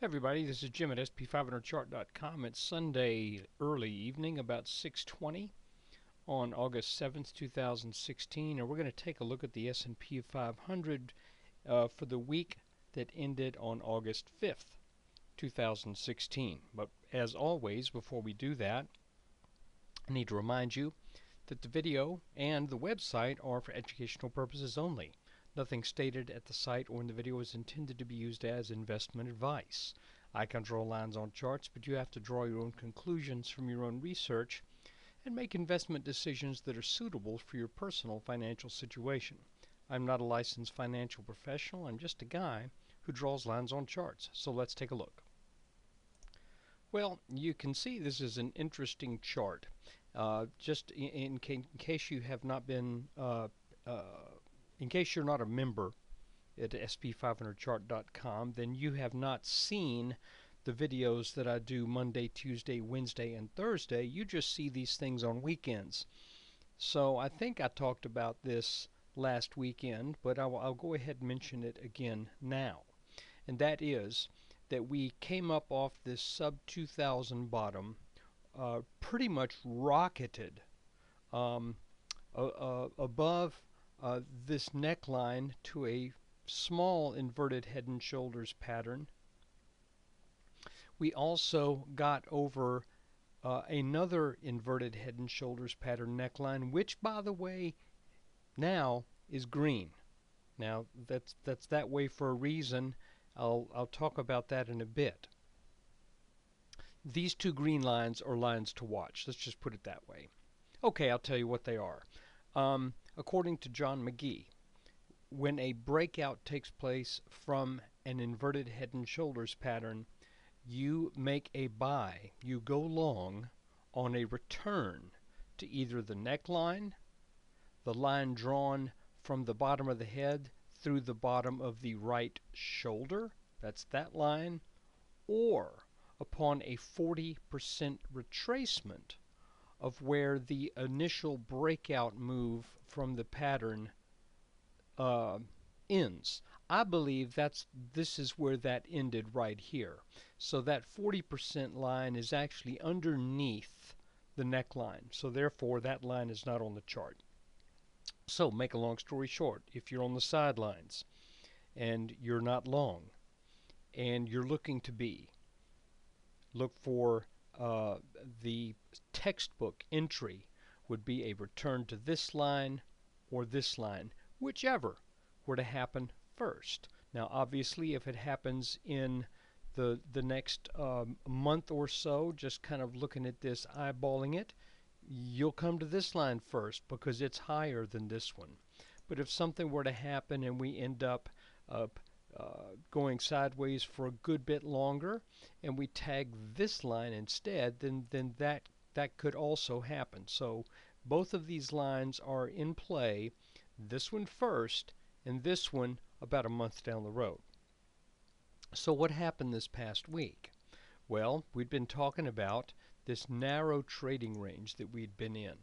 Everybody, this is Jim at SP500chart.com. It's Sunday early evening, about 6:20 on August 7th, 2016, and we're going to take a look at the S&P 500 for the week that ended on August 5th, 2016. But as always, before we do that, I need to remind you that the video and the website are for educational purposes only. Nothing stated at the site or in the video is intended to be used as investment advice. I can draw lines on charts, but you have to draw your own conclusions from your own research and make investment decisions that are suitable for your personal financial situation. I'm not a licensed financial professional. I'm just a guy who draws lines on charts. So let's take a look. Well, you can see this is an interesting chart. Just in case you have not been in case you're not a member at sp500chart.com, then you have not seen the videos that I do Monday, Tuesday, Wednesday, and Thursday. You just see these things on weekends. So I think I talked about this last weekend, but I'll go ahead and mention it again now. And that is that we came up off this sub 2000 bottom, pretty much rocketed above this neckline to a small inverted head and shoulders pattern. We also got over another inverted head and shoulders pattern neckline, which, by the way, now is green. Now that's that way for a reason. I'll talk about that in a bit. These two green lines are lines to watch. Let's just put it that way. Okay, I'll tell you what they are. According to John McGee, when a breakout takes place from an inverted head and shoulders pattern, you make a buy. You go long on a return to either the neckline, the line drawn from the bottom of the head through the bottom of the right shoulder, that's that line, or upon a 40% retracement of where the initial breakout move from the pattern ends. I believe this is where that ended right here. So that 40% line is actually underneath the neckline. So therefore that line is not on the chart. So make a long story short, if you're on the sidelines and you're not long and you're looking to be, look for the textbook entry would be a return to this line or this line, whichever were to happen first. Now obviously if it happens in the next month or so, just kind of looking at this, eyeballing it, you'll come to this line first because it's higher than this one. But if something were to happen and we end up going sideways for a good bit longer and we tag this line instead, then that could also happen. So both of these lines are in play, this one first and this one about a month down the road. So what happened this past week? Well, we'd been talking about this narrow trading range that we'd been in.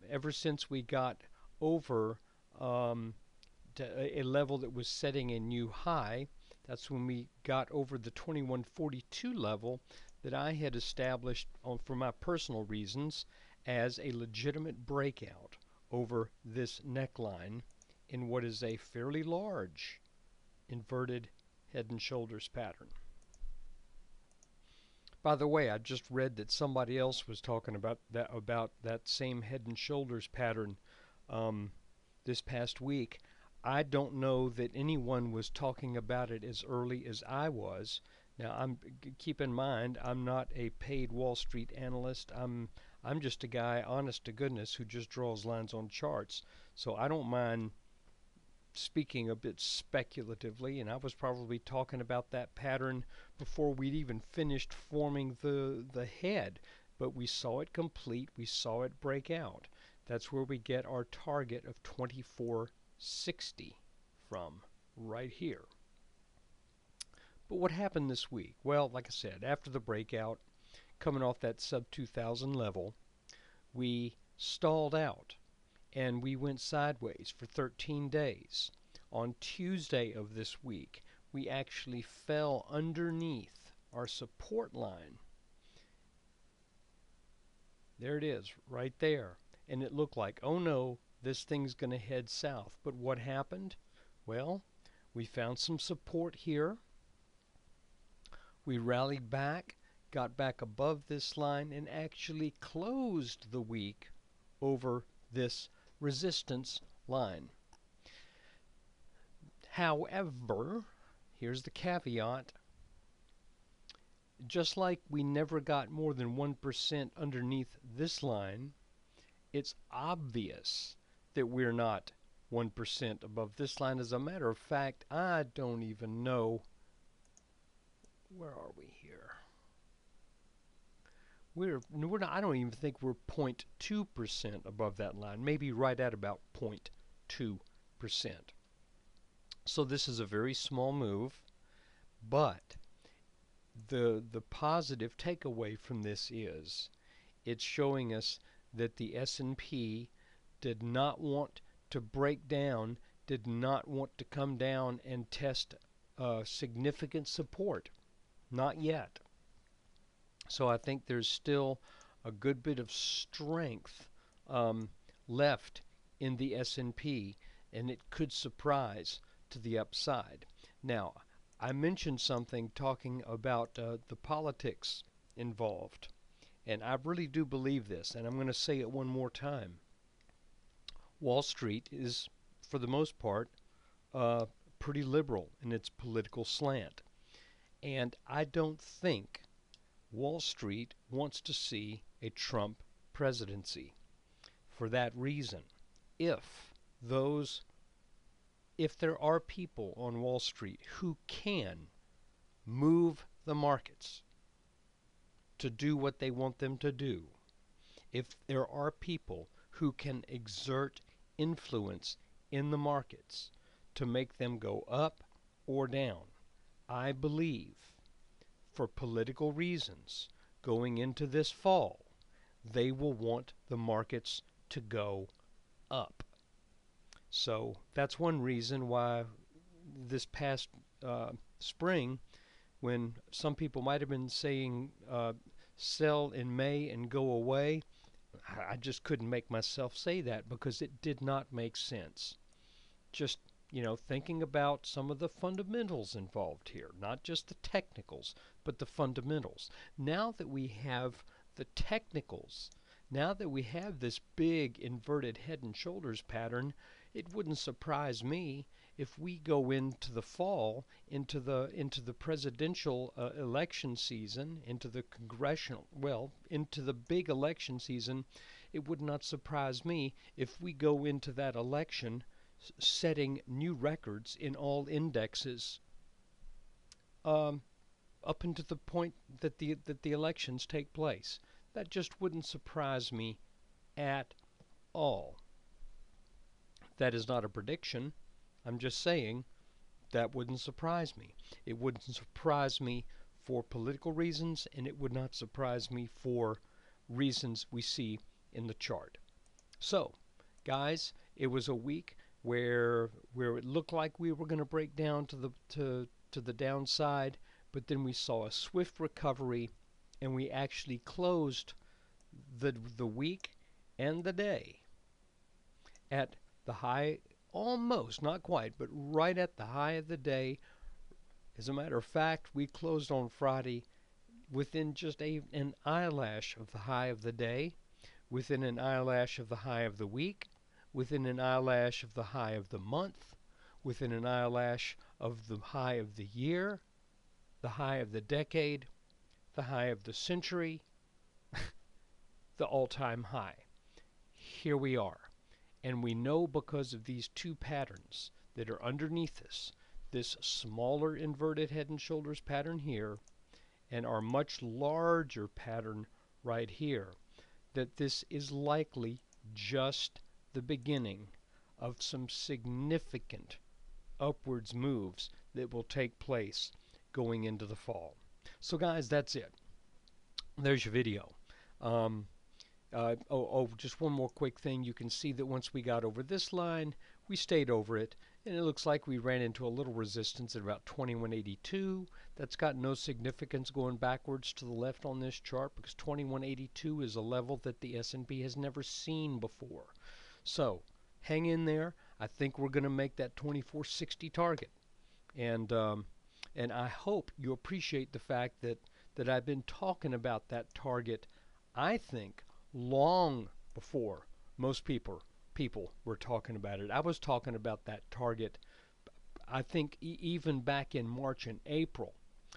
Ever since we got over to a level that was setting a new high, that's when we got over the 2142 level that I had established for my personal reasons as a legitimate breakout over this neckline in what is a fairly large inverted head and shoulders pattern. By the way, I just read that somebody else was talking about that same head and shoulders pattern this past week. I don't know that anyone was talking about it as early as I was. Now, keep in mind, I'm not a paid Wall Street analyst. I'm just a guy, honest to goodness, who just draws lines on charts. So I don't mind speaking a bit speculatively, and I was probably talking about that pattern before we'd even finished forming the head. But we saw it complete. We saw it break out. That's where we get our target of 2460 from, right here. But what happened this week? Well, like I said, after the breakout, coming off that sub 2000 level, we stalled out and we went sideways for 13 days. On Tuesday of this week, we actually fell underneath our support line. There it is, right there. And it looked like, oh no, this thing's going to head south. But what happened? Well, we found some support here. We rallied back, got back above this line, and actually closed the week over this resistance line. However, here's the caveat. Just like we never got more than 1% underneath this line, it's obvious that we're not 1% above this line. As a matter of fact, I don't even know, where are we here? We're not, I don't even think we're 0.2% above that line, maybe right at about 0.2%. So this is a very small move, but the positive takeaway from this is it's showing us that the S&P did not want to break down, did not want to come down and test significant support. Not yet. So I think there's still a good bit of strength left in the S&P, and it could surprise to the upside. Now, I mentioned something talking about the politics involved, and I really do believe this, and I'm going to say it one more time. Wall Street is, for the most part, pretty liberal in its political slant, and I don't think Wall Street wants to see a Trump presidency. For that reason, if there are people on Wall Street who can move the markets to do what they want them to do, if there are people who can exert influence in the markets to make them go up or down, I believe, for political reasons, going into this fall, they will want the markets to go up. So that's one reason why this past spring, when some people might have been saying sell in May and go away, I just couldn't make myself say that because it did not make sense. Just, thinking about some of the fundamentals involved here, not just the technicals, but the fundamentals. Now that we have the technicals, now that we have this big inverted head and shoulders pattern, it wouldn't surprise me if we go into the fall, into the presidential election season, into the into the big election season. It would not surprise me if we go into that election setting new records in all indexes up into the point that the elections take place. That just wouldn't surprise me at all. That is not a prediction. I'm just saying that wouldn't surprise me. It wouldn't surprise me for political reasons, and it would not surprise me for reasons we see in the chart. So, guys, it was a week where it looked like we were going to break down to the downside, but then we saw a swift recovery, and we actually closed the week and the day at the high, almost, not quite, but right at the high of the day. As a matter of fact, we closed on Friday within just an eyelash of the high of the day, within an eyelash of the high of the week, within an eyelash of the high of the month, within an eyelash of the high of the year, the high of the decade, the high of the century, the all-time high. Here we are. And we know because of these two patterns that are underneath us, this smaller inverted head and shoulders pattern here, and our much larger pattern right here, that this is likely just the beginning of some significant upwards moves that will take place going into the fall. So guys, that's it. There's your video. Just one more quick thing. You can see that once we got over this line, we stayed over it, And it looks like we ran into a little resistance at about 2182. That's got no significance going backwards to the left on this chart because 2182 is a level that the S&P has never seen before. So hang in there. I think we're going to make that 2460 target. And I hope you appreciate the fact that I've been talking about that target, I think, long before most people were talking about it. I was talking about that target, I think, even back in March and April,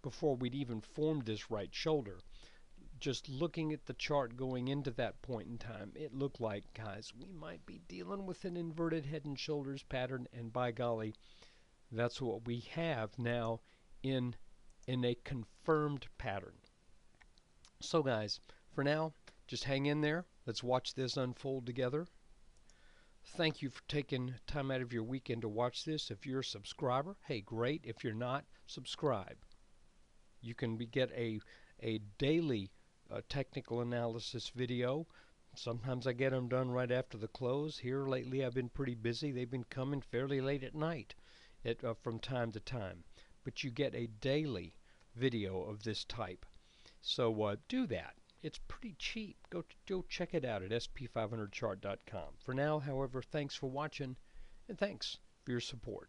before we'd even formed this right shoulder. Just looking at the chart going into that point in time, it looked like, guys, we might be dealing with an inverted head and shoulders pattern, and by golly, that's what we have now in a confirmed pattern. So guys, for now, just hang in there. Let's watch this unfold together. Thank you for taking time out of your weekend to watch this. If you're a subscriber, hey, great. If you're not, subscribe. You can get a daily technical analysis video. Sometimes I get them done right after the close. Here lately I've been pretty busy. They've been coming fairly late at night from time to time. But you get a daily video of this type. So do that. It's pretty cheap. Go check it out at sp500chart.com. For now, however, thanks for watching, and thanks for your support.